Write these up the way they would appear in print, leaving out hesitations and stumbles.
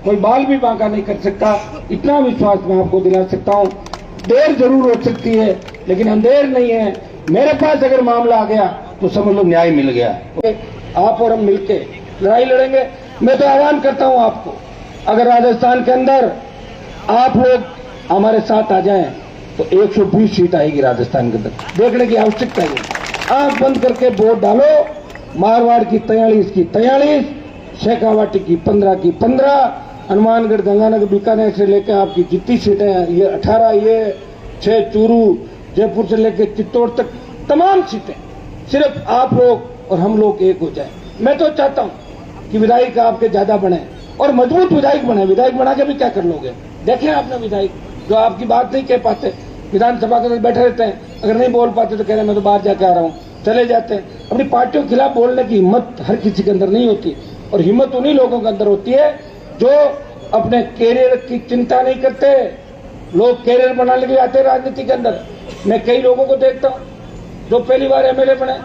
कोई बाल भी बांका नहीं कर सकता। इतना विश्वास मैं आपको दिला सकता हूँ। देर जरूर हो सकती है लेकिन अंधेर नहीं है। मेरे पास अगर मामला आ गया तो समझ लो न्याय मिल गया। आप और हम मिलके लड़ाई लड़ेंगे। मैं तो आह्वान करता हूं आपको, अगर राजस्थान के अंदर आप लोग हमारे साथ आ जाएं तो 120 सीट आएगी राजस्थान के अंदर। देखने की आवश्यकता है। आंख बंद करके वोट डालो। मारवाड़ की 43 की 43, शेखावाटी की 15 की 15, हनुमानगढ़, गंगानगर, बीकानेर से लेकर आपकी जितनी सीटें हैं ये 18, ये 6 चूरू, जयपुर से लेकर चित्तौड़ तक तमाम सीटें सिर्फ आप लोग और हम लोग एक हो जाए। मैं तो चाहता हूं कि विधायक आपके ज्यादा बने और मजबूत विधायक बने। विधायक बना के भी क्या कर लोगे? देखें आपने विधायक जो आपकी बात नहीं कह पाते, विधानसभा के अंदर बैठे रहते हैं, अगर नहीं बोल पाते तो कह रहे मैं तो बाहर जाके आ रहा हूँ, चले जाते हैं। अपनी पार्टियों के खिलाफ बोलने की हिम्मत हर किसी के अंदर नहीं होती और हिम्मत उन्हीं लोगों के अंदर होती है जो अपने कैरियर की चिंता नहीं करते। लोग कैरियर बनाने के लिए आते हैं राजनीति के अंदर। मैं कई लोगों को देखता हूँ जो पहली बार एमएलए बने,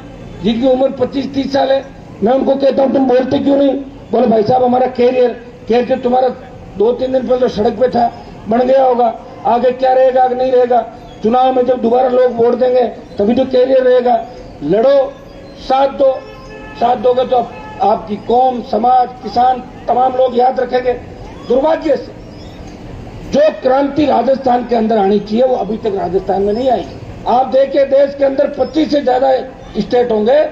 जिनकी उम्र 25-30 साल है। मैं उनको कहता हूँ तुम बोलते क्यों नहीं? बोले भाई साहब हमारा कैरियर तुम्हारा 2-3 दिन पहले सड़क पे था, बन गया होगा, आगे क्या रहेगा आगे नहीं रहेगा। चुनाव में जब दोबारा लोग वोट देंगे तभी तो कैरियर रहेगा। लड़ो, साथ दोगे तो आपकी कौम, समाज, किसान, तमाम लोग याद रखेंगे। दुर्भाग्य से जो क्रांति राजस्थान के अंदर आनी चाहिए वो अभी तक राजस्थान में नहीं आई। आप देखिए देश के अंदर 25 से ज्यादा स्टेट होंगे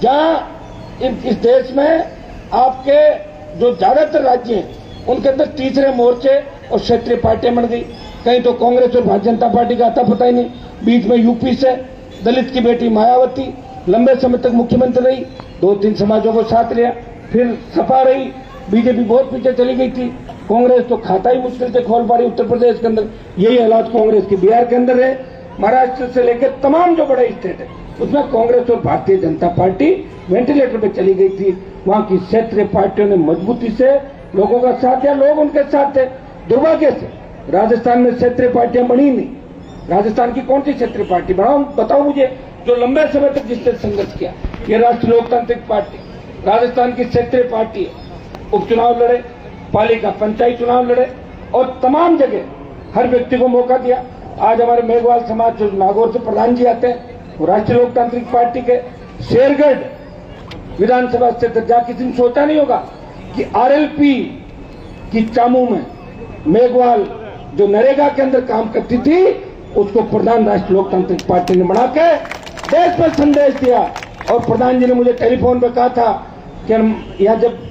जहां इस देश में आपके जो ज्यादातर राज्य हैं उनके अंदर तीसरे मोर्चे और क्षेत्रीय पार्टियां बन गई। कहीं तो कांग्रेस और भारतीय जनता पार्टी का आता पता ही नहीं। बीच में यूपी से दलित की बेटी मायावती लंबे समय तक मुख्यमंत्री रही, 2-3 समाजों को साथ लिया, फिर सपा रही। बीजेपी बहुत पीछे चली गई थी। कांग्रेस तो खाता ही मुश्किल से खोल पा रही उत्तर प्रदेश के अंदर। यही हालात कांग्रेस के बिहार के अंदर है। महाराष्ट्र से लेकर तमाम जो बड़े स्टेट है उसमें कांग्रेस और भारतीय जनता पार्टी वेंटिलेटर पे चली गई थी। वहां की क्षेत्रीय पार्टियों ने मजबूती से लोगों का साथ दिया, लोग उनके साथ थे। दुर्भाग्य से राजस्थान में क्षेत्रीय पार्टियां बनी नहीं। राजस्थान की कौन सी क्षेत्रीय पार्टी बताओ मुझे जो लंबे समय तक जिसने संघर्ष किया? ये राष्ट्रीय लोकतांत्रिक पार्टी राजस्थान की क्षेत्रीय पार्टी है। उपचुनाव लड़े, पालिका पंचायत चुनाव लड़े और तमाम जगह हर व्यक्ति को मौका दिया। आज हमारे मेघवाल समाज जो नागौर से प्रधान जी आते हैं वो राष्ट्रीय लोकतांत्रिक पार्टी के। शेरगढ़ विधानसभा क्षेत्र जहां किसी ने सोचा नहीं होगा कि आरएलपी की चामू में मेघवाल जो नरेगा के अंदर काम करती थी उसको प्रधान राष्ट्रीय लोकतांत्रिक पार्टी ने बना के देश में संदेश दिया। और प्रधान जी ने मुझे टेलीफोन पे कहा था कि यहाँ जब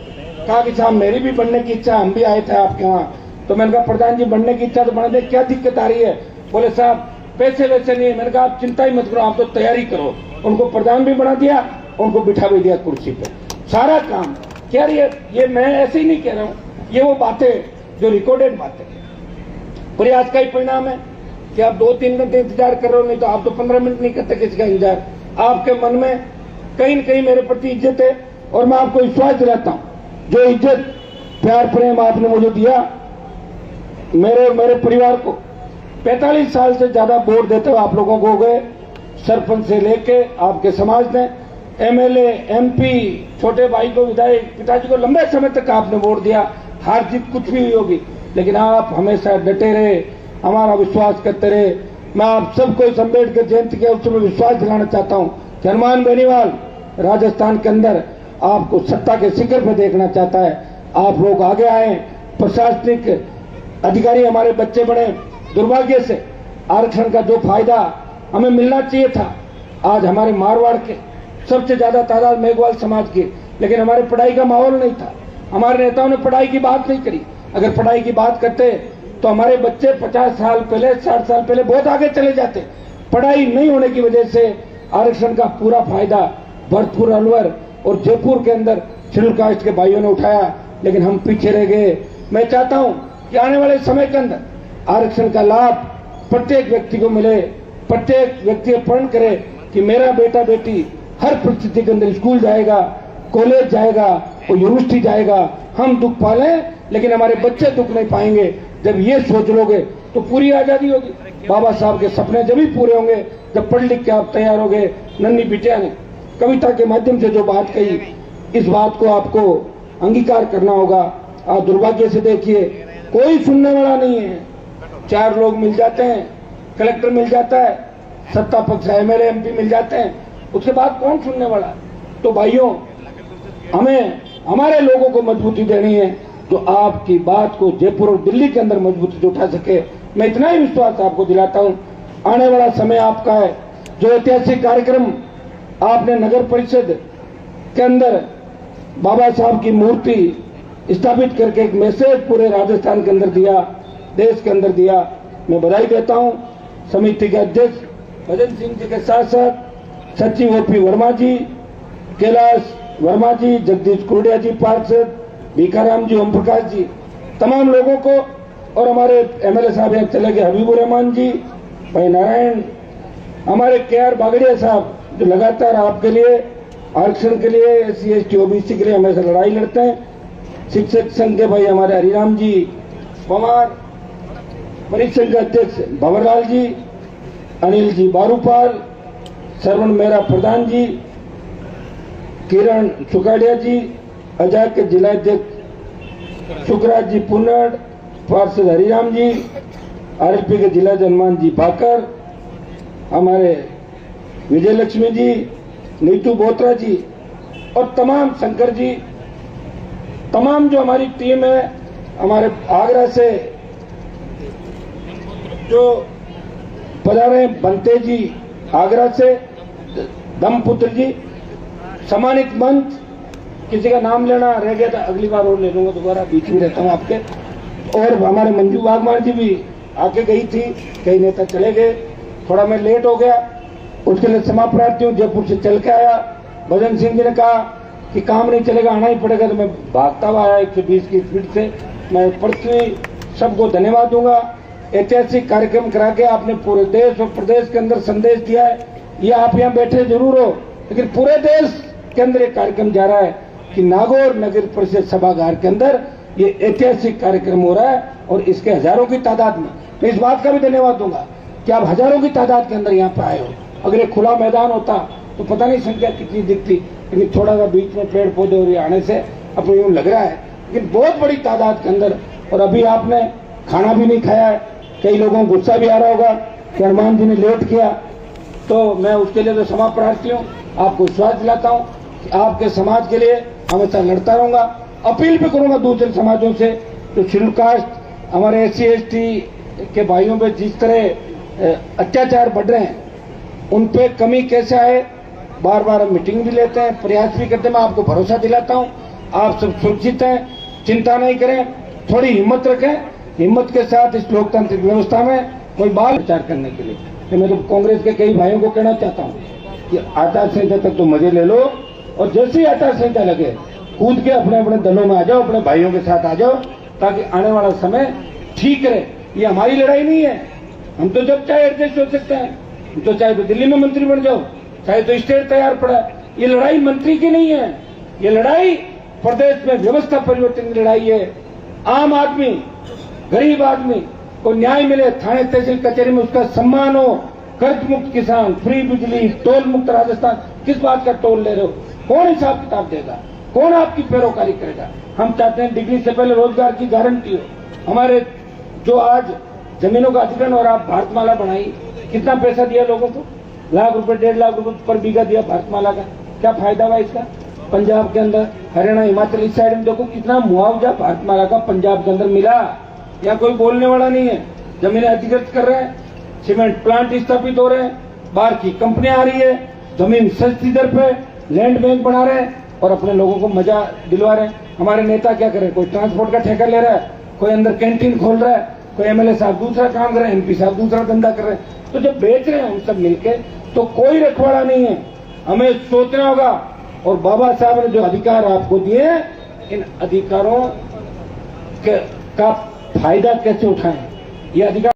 कहा कि साहब मेरी भी बनने की इच्छा, हम भी आए थे आपके वहाँ, तो मैंने कहा प्रधान जी बनने की इच्छा तो बना दे, क्या दिक्कत आ रही है? बोले साहब पैसे वैसे नहीं है। मैंने कहा आप चिंता ही मत करो, आप तो तैयारी करो। उनको प्रधान भी बना दिया, उनको बिठा भी दिया कुर्सी पे। सारा काम क्या ये मैं ऐसे ही नहीं कह रहा हूँ, ये वो बातें जो रिकॉर्डेड बातें। प्रयास का ही परिणाम है कि आप 2-3 घंटे इंतजार कर रहे हो, नहीं तो आप तो 15 मिनट नहीं करते किसी का इंतजार। आपके मन में कहीं न कहीं मेरे प्रति इज्जत है और मैं आपको विश्वास दिलाता हूँ जो इज्जत प्यार प्रेम आपने मुझे दिया मेरे परिवार को 45 साल से ज्यादा वोट देते हुए आप लोगों को हो गए। सरपंच से लेके आपके समाज ने, एमएलए, एमपी, छोटे भाई को विधायक, पिताजी को लंबे समय तक आपने वोट दिया। हार जीत कुछ भी हुई होगी लेकिन आप हमेशा डटे रहे, हमारा विश्वास करते रहे। मैं आप सबको इस अम्बेडकर जयंती के अवसर में विश्वास दिलाना चाहता हूं कि हनुमान बेनीवाल राजस्थान के अंदर आपको सत्ता के शिखर पर देखना चाहता है। आप लोग आगे आए, प्रशासनिक अधिकारी हमारे बच्चे बने। दुर्भाग्य से आरक्षण का जो फायदा हमें मिलना चाहिए था, आज हमारे मारवाड़ के सबसे ज्यादा तादाद मेघवाल समाज की, लेकिन हमारे पढ़ाई का माहौल नहीं था। हमारे नेताओं ने पढ़ाई की बात नहीं करी। अगर पढ़ाई की बात करते तो हमारे बच्चे 50 साल पहले, 60 साल पहले बहुत आगे चले जाते। पढ़ाई नहीं होने की वजह से आरक्षण का पूरा फायदा भरतपुर, अलवर और जयपुर के अंदर शेड्यूल कास्ट के भाइयों ने उठाया, लेकिन हम पीछे रह गए। मैं चाहता हूं कि आने वाले समय के अंदर आरक्षण का लाभ प्रत्येक व्यक्ति को मिले, प्रत्येक व्यक्ति प्रण करे कि मेरा बेटा बेटी हर परिस्थिति के अंदर स्कूल जाएगा, कॉलेज जाएगा और यूनिवर्सिटी जाएगा। हम दुख पालें लेकिन हमारे बच्चे दुख नहीं पाएंगे। जब ये सोच लोगे तो पूरी आजादी होगी। बाबा साहब के सपने जब ही पूरे होंगे जब पढ़ लिख के आप तैयार होगे। नन्ही बिटिया ने कविता के माध्यम से जो बात कही, इस बात को आपको अंगीकार करना होगा। आप दुर्भाग्य से देखिए कोई सुनने वाला नहीं है। 4 लोग मिल जाते हैं, कलेक्टर मिल जाता है, सत्ता पक्ष एमएलए एमपी मिल जाते हैं, उसके बाद कौन सुनने वाला। तो भाइयों, हमें हमारे लोगों को मजबूती देनी है जो आपकी बात को जयपुर और दिल्ली के अंदर मजबूती से उठा सके। मैं इतना ही विश्वास आपको दिलाता हूं, आने वाला समय आपका है। जो ऐतिहासिक कार्यक्रम आपने नगर परिषद के अंदर बाबा साहब की मूर्ति स्थापित करके एक मैसेज पूरे राजस्थान के अंदर दिया, देश के अंदर दिया, मैं बधाई देता हूं। समिति के अध्यक्ष भजन सिंह जी के साथ साथ सचिव ओपी वर्मा जी, कैलाश वर्मा जी, जगदीश कुरडिया जी पार्षद, भीखाराम जी, ओम प्रकाश जी, तमाम लोगों को, और हमारे एमएलए साहब यहाँ चले गए हबीबुर रहमान जी, भाई नारायण, हमारे केआर बागड़िया साहब जो लगातार आपके लिए आरक्षण के लिए SC ST OBC के लिए हमेशा लड़ाई लड़ते हैं, शिक्षक संघ के भाई हमारे हरिराम जी पवार, परिसंघ के अध्यक्ष भंवरलाल जी, अनिल जी बारूपाल, श्रवण मेहरा प्रधान जी, किरण सुकाड़िया जी, अजाक के जिलाध्यक्ष सुखराज जी पुनड़, पार्षद हरिराम जी, RLP के जिला हनुमान जी भाकर, हमारे विजय लक्ष्मी जी, नीतू बोत्रा जी और तमाम शंकर जी, तमाम जो हमारी टीम है, हमारे आगरा से जो पधारे बनते जी, आगरा से दमपुत्र जी, सम्मानित मंच, किसी का नाम लेना रह गया था अगली बार और ले लूंगा, दोबारा बीच में रहता हूं आपके। और हमारे मंजू बागवान जी भी आके गई थी, कई नेता चले गए, थोड़ा मैं लेट हो गया, उसके लिए क्षमा प्रार्थी हूं। जयपुर से चल के आया, भजन सिंह जी ने कहा कि काम नहीं चलेगा, आना ही पड़ेगा, तो मैं भागता हुआ आया 120 की स्पीड से। मैं पृथ्वी सबको धन्यवाद दूंगा। ऐतिहासिक कार्यक्रम करा के आपने पूरे देश और प्रदेश के अंदर संदेश दिया है। ये आप यहाँ बैठे जरूर हो, लेकिन पूरे देश के अंदर एक कार्यक्रम जा रहा है कि नागौर नगर परिषद सभागार के अंदर ये ऐतिहासिक कार्यक्रम हो रहा है, और इसके हजारों की तादाद में, मैं इस बात का भी धन्यवाद दूंगा कि आप हजारों की तादाद के अंदर यहाँ पे आए हो। अगर एक खुला मैदान होता तो पता नहीं संख्या कितनी दिखती, लेकिन थोड़ा सा बीच में पेड़ पौधे और आने से अब यूं लग रहा है, लेकिन बहुत बड़ी तादाद के अंदर। और अभी आपने खाना भी नहीं खाया है, कई लोगों को गुस्सा भी आ रहा होगा कि हनुमान जी ने लेट किया, तो मैं उसके लिए तो क्षमा प्रार्थी हूँ। आपको विश्वास दिलाता हूँ कि आपके समाज के लिए हमेशा लड़ता रहूंगा। अपील भी करूंगा दूसरे समाजों से, जो शेड्यूल कास्ट हमारे SC ST के भाइयों पे जिस तरह अत्याचार बढ़ रहे हैं, उन पे कमी कैसे आए, बार बार हम मीटिंग भी लेते हैं, प्रयास भी करते हैं। मैं आपको भरोसा दिलाता हूँ, आप सब सुरक्षित हैं, चिंता नहीं करें, थोड़ी हिम्मत रखें। हिम्मत के साथ इस लोकतांत्रिक व्यवस्था में कोई बाल विचार करने के लिए, तो मैं तो कांग्रेस के कई भाइयों को कहना चाहता हूँ कि आचार संहिता तक तो मजे ले लो, और जैसे ही आचार संहिता लगे कूद के अपने अपने दलों में आ जाओ, अपने भाइयों के साथ आ जाओ, ताकि आने वाला समय ठीक रहे। ये हमारी लड़ाई नहीं है, हम तो जब चाहे एडजस्ट हो सकते हैं, तो चाहे तो दिल्ली में मंत्री बन जाओ, चाहे तो स्टेट तैयार पड़ा। ये लड़ाई मंत्री की नहीं है, ये लड़ाई प्रदेश में व्यवस्था परिवर्तन की लड़ाई है। आम आदमी, गरीब आदमी को न्याय मिले, थाने तहसील कचहरी में उसका सम्मान हो, कर्ज मुक्त किसान, फ्री बिजली, टोल मुक्त राजस्थान। किस बात का टोल ले रहे हो? कौन हिसाब किताब देगा? कौन आपकी पैरोकारी करेगा? हम चाहते हैं डिग्री से पहले रोजगार की गारंटी हो। हमारे जो आज जमीनों का अधिग्रहण और आप भारतमाला बनाई, कितना पैसा दिया लोगों को? लाख रुपए, 1.5 लाख रुपए पर बीघा दिया भारतमाला का। क्या फायदा हुआ इसका? पंजाब के अंदर, हरियाणा, हिमाचल, इस साइड में देखो कितना मुआवजा भारतमाला का पंजाब के अंदर मिला। यहाँ कोई बोलने वाला नहीं है। जमीनें अधिग्रहित कर रहे हैं, सीमेंट प्लांट स्थापित हो रहे हैं, बाहर की कंपनियां आ रही है, जमीन सस्ती दर पे लैंड बैंक बना रहे हैं और अपने लोगों को मजा दिलवा रहे हैं। हमारे नेता क्या करें? कोई ट्रांसपोर्ट का ठेका ले रहा है, कोई अंदर कैंटीन खोल रहा है, कोई एमएलए साहब दूसरा काम कर रहे हैं, MP साहब दूसरा धंधा कर रहे हैं। तो जब बेच रहे हैं हम सब मिलके, तो कोई रखवाड़ा नहीं है। हमें सोचना होगा, और बाबा साहब ने जो अधिकार आपको दिए, इन अधिकारों का फायदा कैसे उठाएं, ये अधिकार